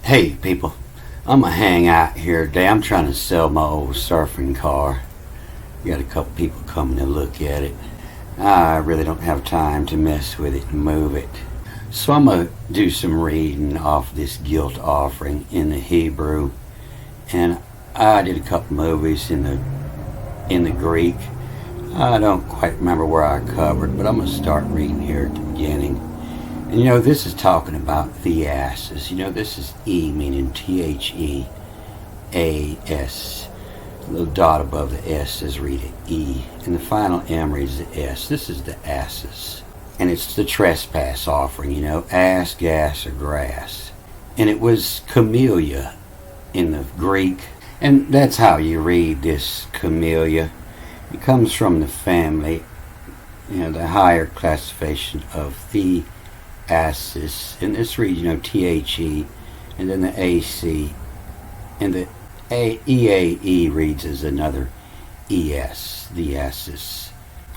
Hey people, I'm gonna hang out here today. I'm trying to sell my old surfing car. Got a couple people coming to look at it. I really don't have time to mess with it and move it. So I'm gonna do some reading off this guilt offering in the Hebrew. And I did a couple movies in the Greek. I don't quite remember where I covered, but I'm gonna start reading here at the beginning. And this is talking about the asses. This is E meaning Theas. A little dot above the S says read it E. And the final M reads the S. This is the asses. And it's the trespass offering, ass, gas, or grass. And it was camellia in the Greek. And that's how you read this camellia. It comes from the family, the higher classification of the asses, and this reads, THE, and then the AC, and the EAE reads as another ES, the asses.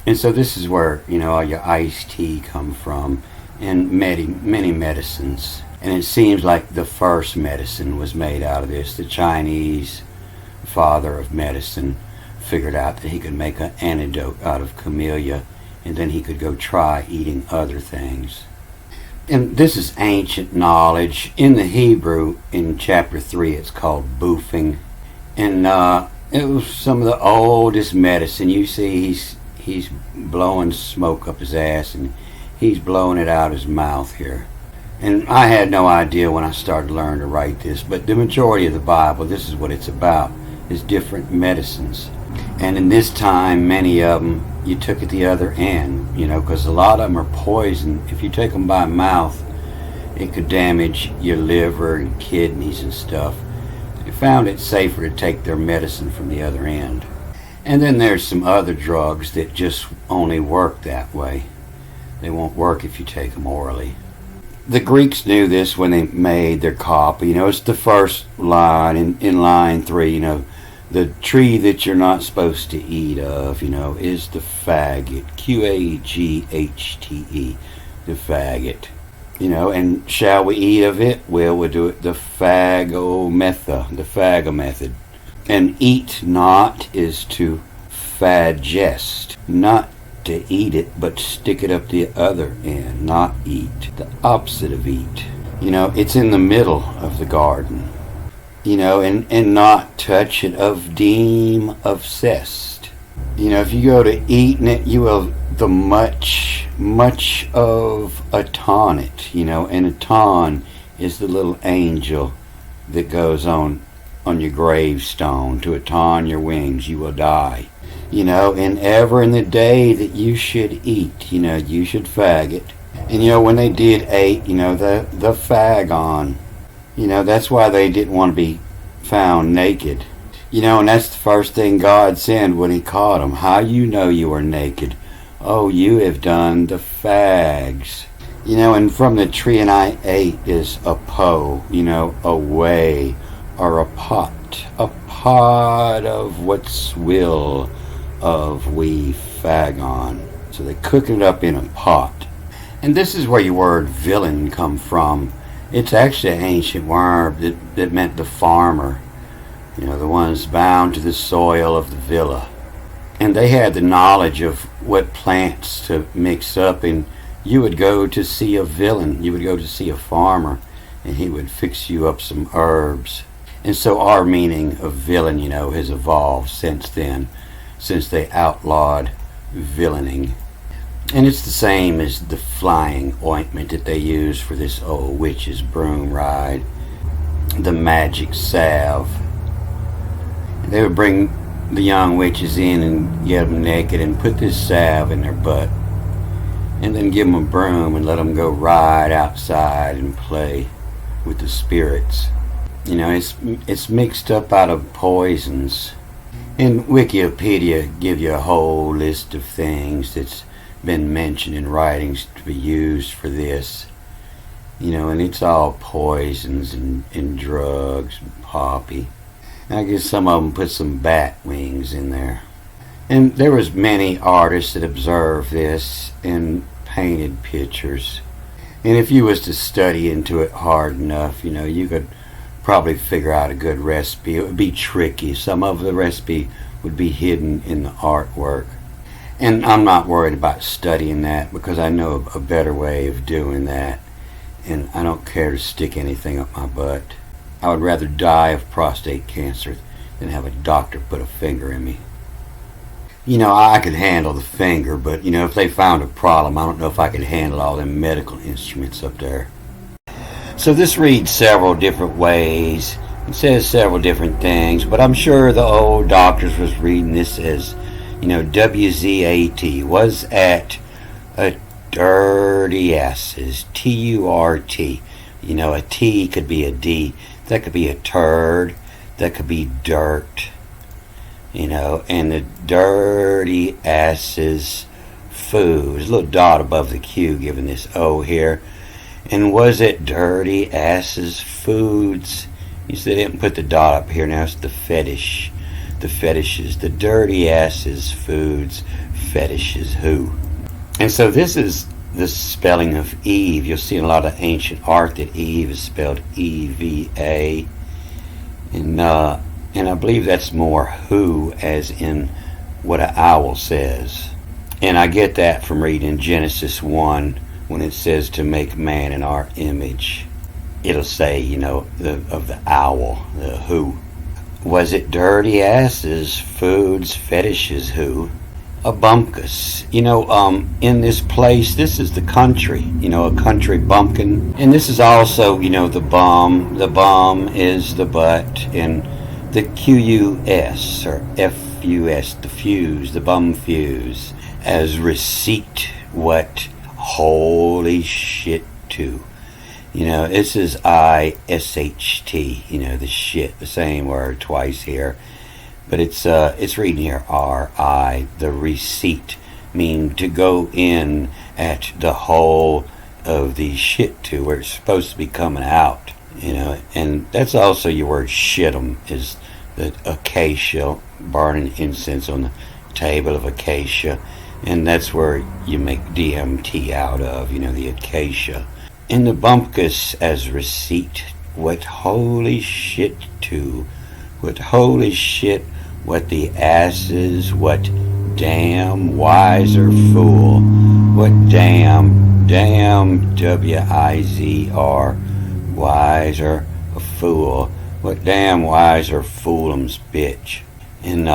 And so this is where, all your iced tea come from, and many medicines. And it seems like the first medicine was made out of this. The Chinese father of medicine figured out that he could make an antidote out of camellia, and then he could go try eating other things. And this is ancient knowledge. In the Hebrew, in chapter 3, it's called boofing. And it was some of the oldest medicine. You see he's blowing smoke up his ass, and he's blowing it out his mouth here. And I had no idea when I started learning to write this, but the majority of the Bible, this is what it's about, is different medicines. And in this time, many of them, you took it the other end, because a lot of them are poison. If you take them by mouth, it could damage your liver and kidneys and stuff. They found it safer to take their medicine from the other end. And then there's some other drugs that just only work that way. They won't work if you take them orally. The Greeks knew this when they made their copy. It's the first line in line 3, the tree that you're not supposed to eat of, is the faggot. Quaghte, the faggot. And shall we eat of it? Well, we'll do it the fago method. And eat not is to fagest, not to eat it, but stick it up the other end, not eat. The opposite of eat. It's in the middle of the garden. And not touch it, of deem, of cest. If you go to eating it, you will the much of a taunt, and a taunt is the little angel that goes on your gravestone. To atone your wings, you will die. And ever in the day that you should eat, you should fag it. And when they did eat, the fag on. That's why they didn't want to be found naked. And that's the first thing God said when he caught them. How you are naked? Oh, you have done the fags. And from the tree and I ate is a po, a way, or a pot of what's will of we fag on. So they cook it up in a pot. And this is where your word villain come from. It's actually an ancient word that meant the farmer, the ones bound to the soil of the villa. And they had the knowledge of what plants to mix up, and you would go to see a villain, you would go to see a farmer, and he would fix you up some herbs. And so our meaning of villain, has evolved since then, since they outlawed villaining. And it's the same as the flying ointment that they use for this old witch's broom ride. The magic salve. They would bring the young witches in and get them naked and put this salve in their butt. And then give them a broom and let them go ride outside and play with the spirits. It's mixed up out of poisons. And Wikipedia give you a whole list of things that's been mentioned in writings to be used for this, and it's all poisons and drugs and poppy. And I guess some of them put some bat wings in there. And there was many artists that observed this and painted pictures. And if you was to study into it hard enough, you could probably figure out a good recipe. It would be tricky. Some of the recipe would be hidden in the artwork. And I'm not worried about studying that because I know a better way of doing that. And I don't care to stick anything up my butt. I would rather die of prostate cancer than have a doctor put a finger in me. I could handle the finger, but, if they found a problem, I don't know if I could handle all them medical instruments up there. So this reads several different ways. It says several different things, but I'm sure the old doctors was reading this as, WZAT, was at a dirty asses, T-U-R-T. A T could be a D. That could be a turd. That could be dirt. And the dirty asses food. There's a little dot above the Q giving this O here. And was it dirty asses foods? You said they didn't put the dot up here. Now it's the fetish. The fetishes. The dirty asses foods. Fetishes who? And so this is the spelling of Eve. You'll see in a lot of ancient art that Eve is spelled E-V-A. And I believe that's more who, as in what an owl says. And I get that from reading Genesis 1 when it says to make man in our image. It'll say, of the owl, the who. Was it dirty asses, foods, fetishes, who? A bumpkus. In this place, this is the country, a country bumpkin. And this is also, the bum. The bum is the butt. And the Q-U-S or F-U-S, the fuse, the bum fuse, as receipt, what? Holy shit too. This is I-S-H-T, the shit, the same word twice here. But it's reading here R-I, the receipt, mean to go in at the hole of the shit to where it's supposed to be coming out. And that's also your word shitum, is the acacia, burning incense on the table of acacia. And that's where you make DMT out of, the acacia. And the bumpkus as receipt, what holy shit to, what holy shit, what the asses, what damn wiser fool, what damn W-I-Z-R, wiser, a fool, what damn wiser foolum's bitch. And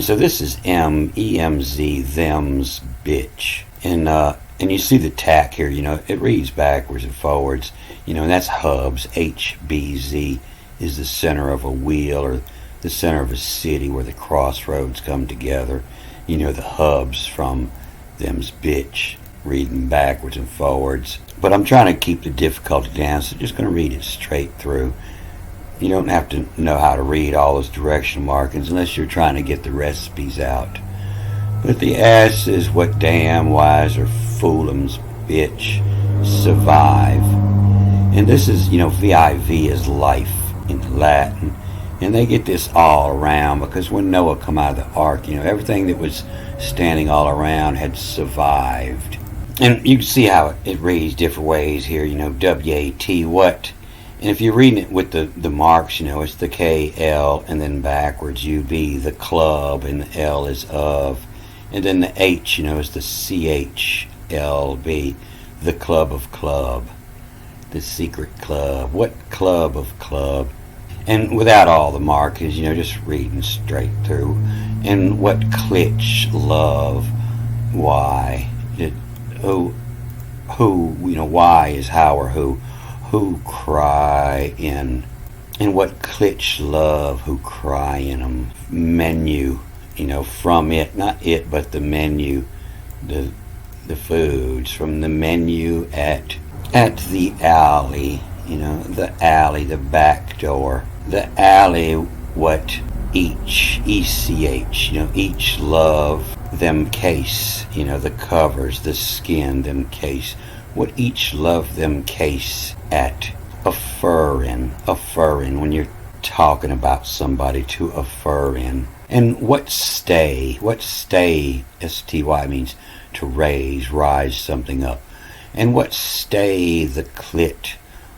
so this is M-E-M-Z, them's bitch. And you see the tack here, it reads backwards and forwards, and that's hubs, H-B-Z is the center of a wheel or the center of a city where the crossroads come together. The hubs from them's bitch, reading backwards and forwards. But I'm trying to keep the difficulty down, so just going to read it straight through. You don't have to know how to read all those directional markings unless you're trying to get the recipes out. But the ass is what damn wise or foolum's bitch survive. And this is, V-I-V is life in Latin. And they get this all around because when Noah come out of the ark, everything that was standing all around had survived. And you can see how it reads different ways here, W-A-T, what? And if you're reading it with the marks, it's the K-L and then backwards U-B, the club, and the L is of. And then the H, is the C-H-L-B, the club of club, the secret club. What club of club? And without all the markings, just reading straight through. And what clitch, love, why? Who, why is how or who cry in. And what clitch, love, who cry in them. Menu, from it, not it, but the menu, the foods, from the menu at the alley, the alley, the back door. The alley, what each, E-C-H, each love, them case, the covers, the skin, them case. What each love them case at. Affirring, when you're talking about somebody, to affir in. And what stay, S-T-Y, means to rise something up. And what stay the clit,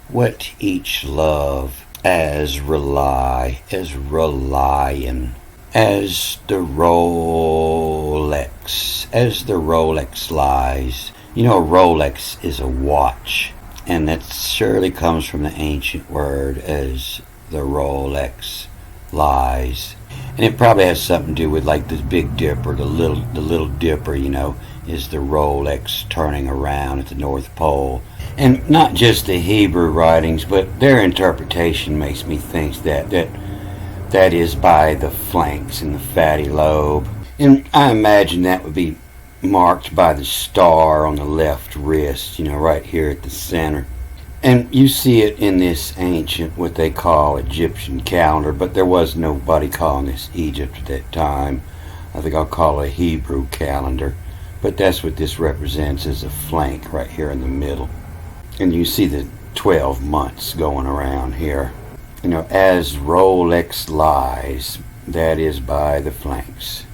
what each love as rely, as relying, as the Rolex lies. You know, a Rolex is a watch, and that surely comes from the ancient word as the Rolex lies. And it probably has something to do with like the Big Dipper, the little Dipper, you know, is the Rolex turning around at the North Pole. And not just the Hebrew writings, but their interpretation makes me think that is by the flanks and the fatty lobe. And I imagine that would be marked by the star on the left wrist, you know, right here at the center. And you see it in this ancient, what they call Egyptian calendar, but there was nobody calling this Egypt at that time. I think I'll call it a Hebrew calendar. But that's what this represents, as a flank right here in the middle. And you see the 12 months going around here. You know, as Rolex lies, that is by the flanks.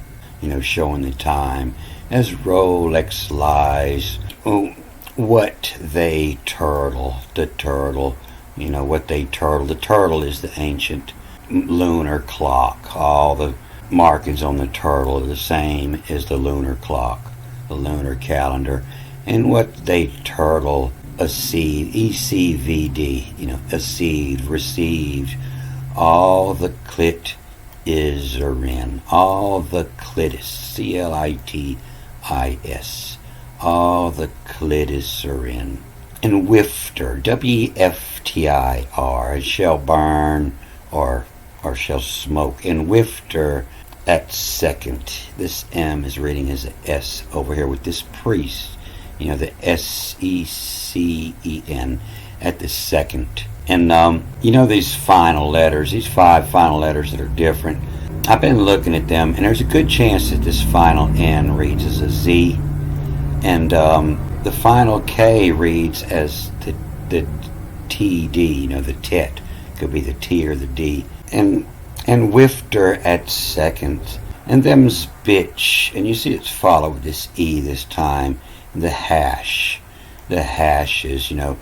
You know, showing the time. As Rolex lies, what they turtle, the turtle, you know, what they turtle. The turtle is the ancient lunar clock. All the markings on the turtle are the same as the lunar clock, the lunar calendar. And what they turtle, a seed, ECVD, you know, a seed, received, all the clit is in, all the clitis, CLITIS, all the clitis are in. And wifter, WFTIR, shall burn or shall smoke. And wifter at second, this M is reading as an S over here with this priest, you know, the SECEN at the second. And you know, these final letters, these 5 final letters that are different, I've been looking at them, and there's a good chance that this final N reads as a Z, and the final K reads as the TD, you know, the tet. Could be the T or the D. And wifter at second. And them's bitch. And you see it's followed with this E this time. The hash. The hash is, you know,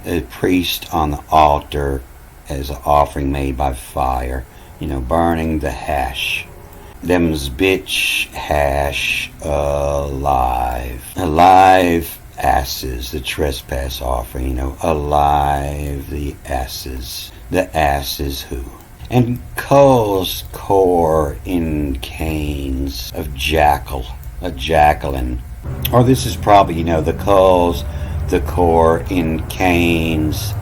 a priest on the altar as an offering made by fire. You know, burning the hash. Them's bitch, hash, alive. Alive asses, the trespass offering, you know, alive the asses. The asses who? And culls core in canes of jackal, a jackalin. Or this is probably, you know, the culls, the core in canes,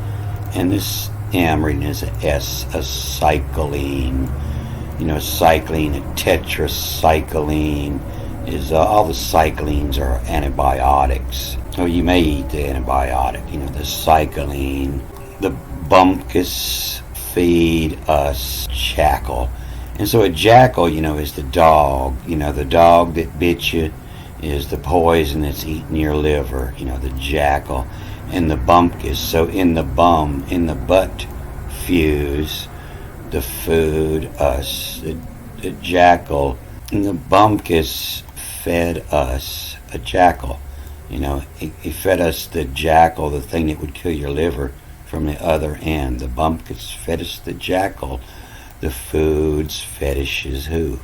and this M reading is a S, a cycling. You know, cycling, a tetracycline is all the cyclines are antibiotics. So you may eat the antibiotic, you know, the cycline. The bumpkus feed us jackal. And so a jackal, you know, is the dog. You know, the dog that bit you is the poison that's eating your liver, you know, the jackal. And the bumpkus, so in the bum, in the butt fuse, the food us, the jackal. And the bumpkus fed us a jackal. You know, he fed us the jackal, the thing that would kill your liver, from the other end. The bumpkus fed us the jackal. The food's fetish is who?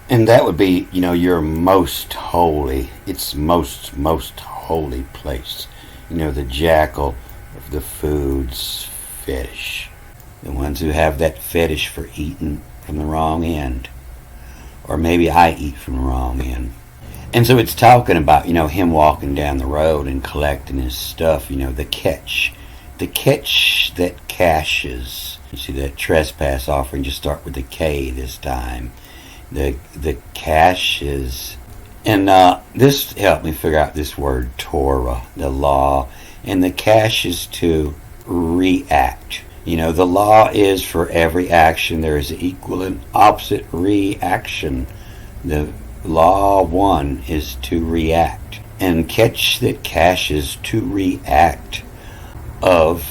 And that would be, you know, your most holy, its most holy place. You know, the jackal of the food's fetish. The ones who have that fetish for eating from the wrong end. Or maybe I eat from the wrong end. And so it's talking about, you know, him walking down the road and collecting his stuff, you know, the catch. The catch that caches. You see that trespass offering, just start with the K this time. The caches. And this helped me figure out this word, Torah, the law. And the cache is to react. You know, the law is for every action there is an equal and opposite reaction. The law 1 is to react. And catch that caches to react of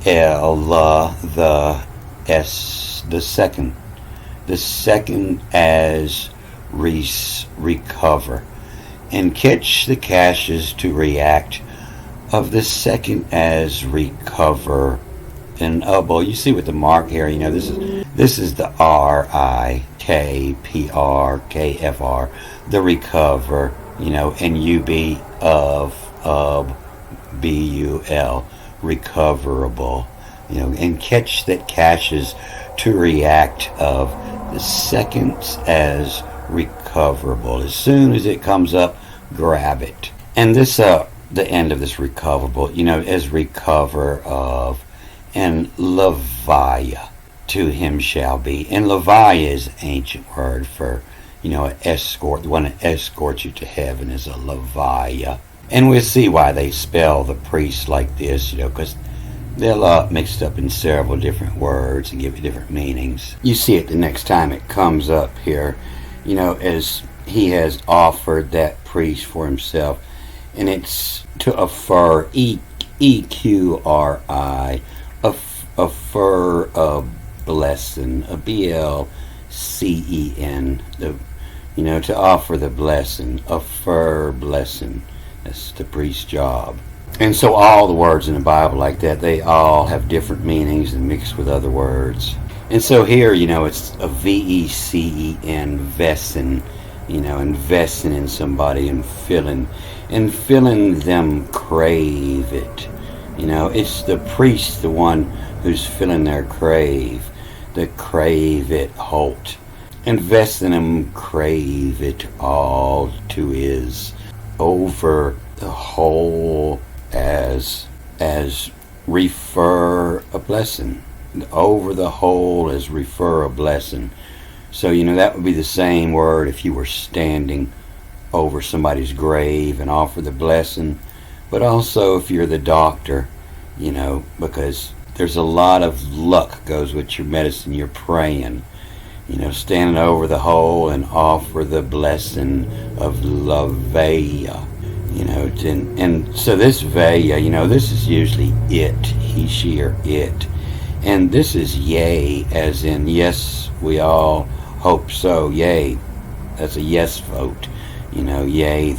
L, the S, the second. The second as recover. And catch the caches to react of the second as recover and well, you see with the mark here, this is the RIKPRKFR, the recover, and UB of BUL, recoverable, and catch that caches to react of the seconds as recoverable. As soon as it comes up, grab it. And this the end of this recoverable, as recover of, and Leviah to him shall be. And Leviah is an ancient word for, an escort. The one that escorts you to heaven is a Leviah. And we'll see why they spell the priest like this, because they're mixed up in several different words and give it different meanings. You see it the next time it comes up here, as he has offered that priest for himself. And it's to affir, EQRI, affir a blessing, a BLCEN, to offer the blessing, affir blessing. That's the priest's job. And so all the words in the Bible like that, they all have different meanings and mixed with other words. And so here, it's a VECEN, vessin, investing in somebody and filling them crave it. It's the priest, the one who's filling their crave, the crave it halt. Invest in them crave it all to is over the whole as refer a blessing. Over the whole as refer a blessing. So, that would be the same word if you were standing over somebody's grave and offer the blessing. But also if you're the doctor, because there's a lot of luck goes with your medicine. You're praying, standing over the hole and offer the blessing of Leviah. And so this Vaya, this is usually it, he, she, or it. And this is yea, as in yes, we all hope so, yea. That's a yes vote, yea,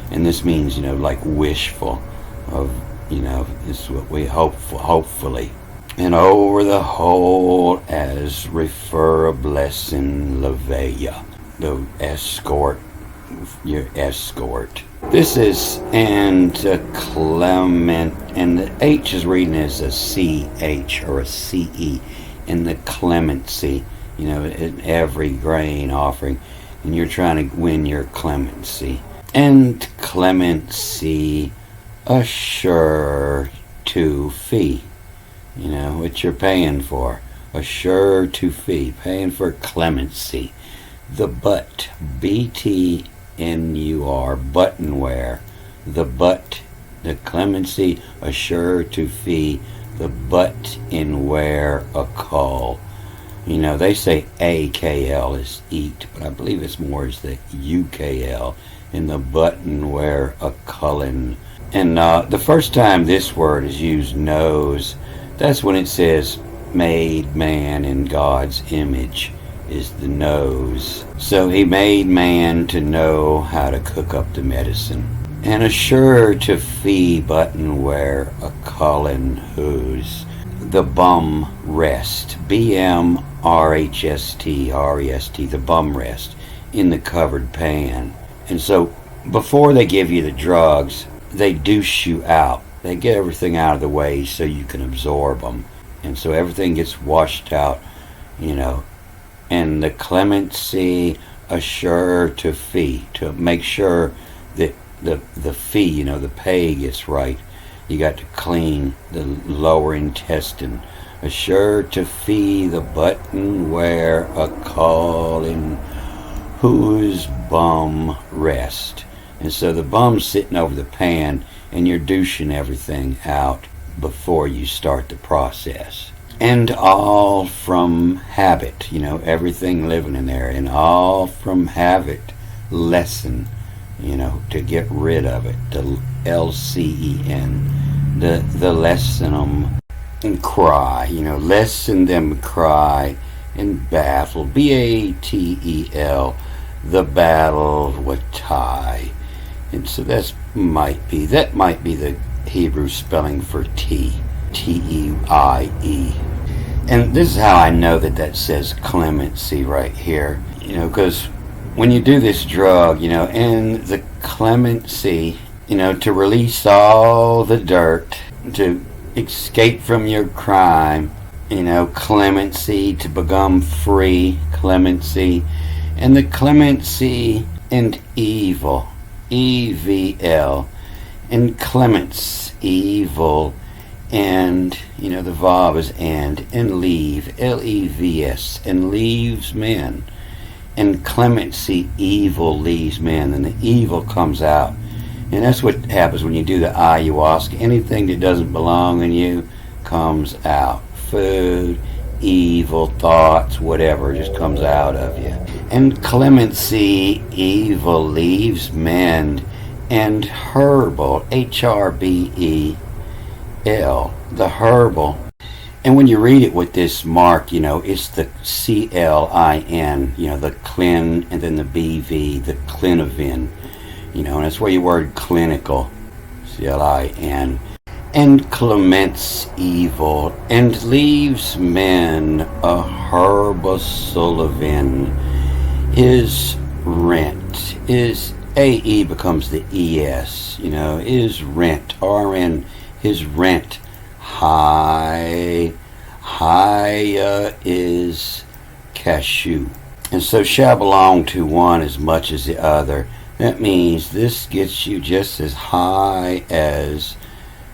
and this means, like wishful of, this is what we hope for, hopefully. And over the whole as refer a blessing, Leviah, the escort, your escort. This is and Clement, and the H is reading as a CH or a CE, and the clemency, in every grain offering, and you're trying to win your clemency. And clemency, assure to fee, what you're paying for. Assure to fee, paying for clemency. The butt, BTNUR, buttonware. The butt, the clemency, assure to fee, the butt in wear a call. They say AKL is eat, but I believe it's more as the UKL, in the button wear a cullen. And the first time this word is used, knows, that's when it says made man in God's image, is the nose. So he made man to know how to cook up the medicine. And assure to fee button wear a cullen whose the bum rest, BMRHST, the bum rest, in the covered pan. And so before they give you the drugs, they douche you out. They get everything out of the way so you can absorb them. And so everything gets washed out, And the clemency, assure to fee, to make sure that the fee, the pay gets right. You got to clean the lower intestine. Assure to fee the button wear a calling whose bum rest. And so the bum's sitting over the pan and you're douching everything out before you start the process. And all from habit, everything living in there, and all from habit, lesson, to get rid of it, the LCEN, the lesson them and cry, lessen them cry and battle, BATEL, the battle with tie. And so that might be the Hebrew spelling for tea. T-E-I-E. And this is how I know that says clemency right here. Because when you do this drug, and the clemency, to release all the dirt, to escape from your crime, clemency, to become free, clemency, and the clemency and evil, E-V-L, and clements, evil, and, the vav is and leave, L-E-V-S, and leaves men, and clemency, evil leaves men, and the evil comes out. And that's what happens when you do the ayahuasca. Anything that doesn't belong in you comes out. Food, evil thoughts, whatever, just comes out of you. And clemency, evil leaves men, and herbal, H-R-B-E-L, the herbal. And when you read it with this mark, it's the C-L-I-N, the clin, and then the B-V, the clinovin, and that's where your word clinical, C-L-I-N. And clements evil, and leaves men a herbasulivin. His rent is A-E becomes the E-S, is rent, R-N, his rent. High is cashew. And so shall belong to one as much as the other. That means this gets you just as high as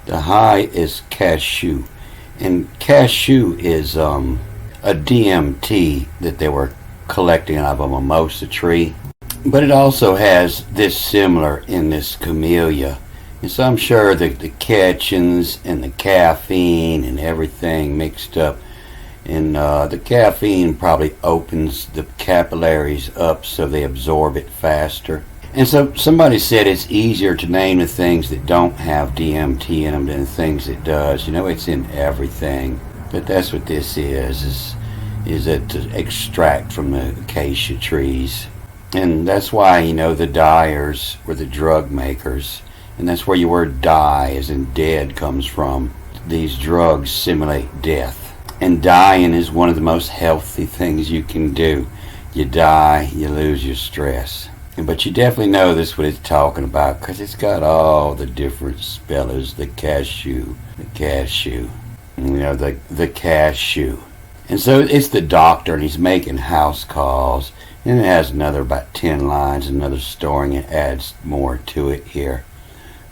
the high is cashew. And cashew is a DMT that they were collecting out of a mimosa tree. But it also has this similar in this camellia. And so I'm sure that the catechins and the caffeine and everything mixed up. And the caffeine probably opens the capillaries up so they absorb it faster. And so somebody said it's easier to name the things that don't have DMT in them than the things that does. It's in everything. But that's what this is that to extract from the acacia trees. And that's why, the dyers were the drug makers. And that's where your word die, as in dead, comes from. These drugs simulate death. And dying is one of the most healthy things you can do. You die, you lose your stress. But you definitely know this is what it's talking about, because it's got all the different spellers. The cashew, the cashew, the cashew. And so it's the doctor, and he's making house calls. And it has another about 10 lines, another story, and it adds more to it here.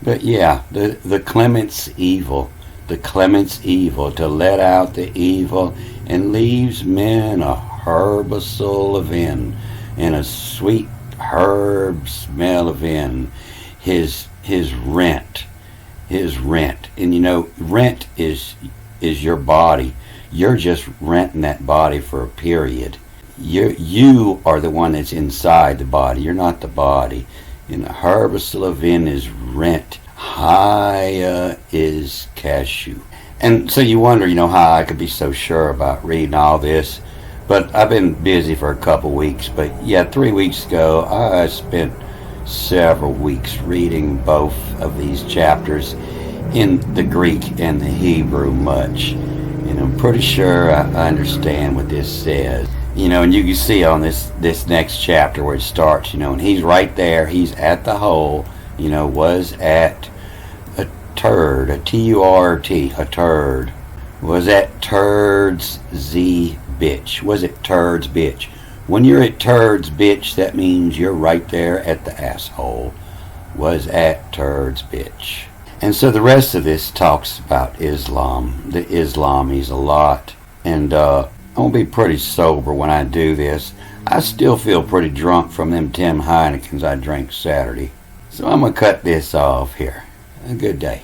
But yeah, the clement's evil, to let out the evil, and leaves men a herbasulivin, and a sweet herb smell of in his rent. And rent is your body. You're just renting that body for a period. You are the one that's inside the body. You're not the body. And the herbasulivin is rent. High is cashew. And so you wonder, how I could be so sure about reading all this. But I've been busy for a couple weeks. But yeah, 3 weeks ago, I spent several weeks reading both of these chapters in the Greek and the Hebrew much. And I'm pretty sure I understand what this says. And you can see on this next chapter where it starts, and he's right there. He's at the hole, was at a turd, a T-U-R-T, a turd. Was at turd's Z bitch. Was it turd's bitch? When you're at turd's bitch, that means you're right there at the asshole. Was at turd's bitch. And so the rest of this talks about Islam, the Islamis a lot. And I'm going to be pretty sober when I do this. I still feel pretty drunk from them 10 Heinekens I drank Saturday. So I'm going to cut this off here. A good day.